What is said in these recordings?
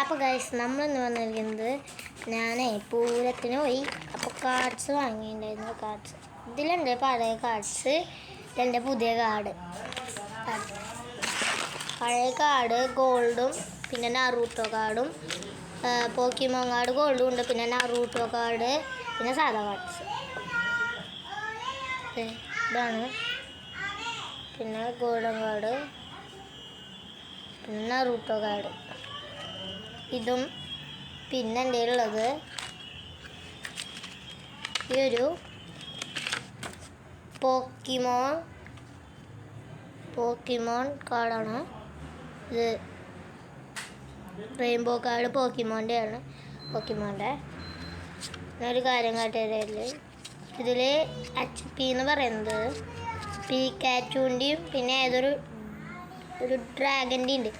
അപ്പോൾ ഗൈസ് നമ്മളിന്ന് വന്നിരിക്കുന്നത് ഞാനേ പൂരത്തിന് പോയി. അപ്പോൾ കാർഡ്സ് വാങ്ങിയിട്ടുണ്ടായിരുന്നു. കാർഡ്സ് ഇതിലുണ്ട് പഴയ കാർഡ്സ്, ഇതിൻ്റെ പുതിയ കാർഡ്. പഴയ കാർഡ് ഗോൾഡും പിന്നെ നറൂട്ടോ കാർഡും, പോക്കിമോൻ കാർഡ് ഗോൾഡും ഉണ്ട്, പിന്നെ നറൂട്ടോ കാർഡ്, പിന്നെ സാധാ കാർഡ്സ്. ഇതാണ് പിന്നെ ഗോൾഡൻ കാർഡ്, പിന്നെ നറൂട്ടോ കാർഡ്. ഇതും പിന്നെ എൻ്റെ ഉള്ളത് ഈ ഒരു പോക്കിമോൻ കാർഡാണ്. ഇത് റെയിൻബോ കാർഡ് പോക്കിമോൻ്റെ ആണ്. പോക്കിമോൻ്റെ ഒരു കാര്യം കാട്ടിയതിൽ ഇതിൽ HP എന്ന് പറയുന്നത് പീക്കാച്ചുവിൻ്റെയും പിന്നെ ഏതൊരു ഡ്രാഗൻ്റെ ഉണ്ട്.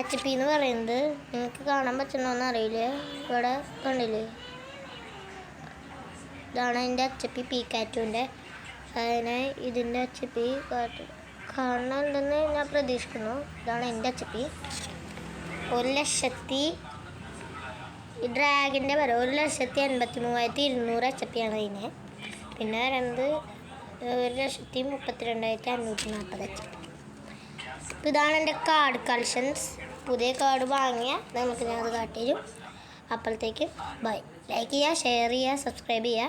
HP എന്ന് പറയുന്നത് നിങ്ങൾക്ക് കാണാൻ പറ്റുന്നോന്ന് അറിയില്ല, ഇവിടെ കണ്ടില്ലേ, ഇതാണ് എൻ്റെ HP പീക്കാച്ചുവിൻ്റെ. അതിനെ ഇതിൻ്റെ HP കാണുന്നുണ്ടെന്ന് ഞാൻ പ്രതീക്ഷിക്കുന്നു. ഇതാണ് എൻ്റെ HP. 1,00,000 ഈ ഡ്രാഗൻ്റെ വരെ 1,83,200 HP ആണ് അതിന്. പിന്നെ വരുന്നത് 1,32,540 HP. ഇതാണ് എൻ്റെ കാർഡ് കളക്ഷൻസ്. പുതിയ കാർഡ് വാങ്ങിയ നമുക്ക് ഞാനത് കാട്ടി തരും. അപ്പോഴത്തേക്ക് ബൈ. ലൈക്ക് ചെയ്യുക, ഷെയർ ചെയ്യുക, സബ്സ്ക്രൈബ് ചെയ്യുക.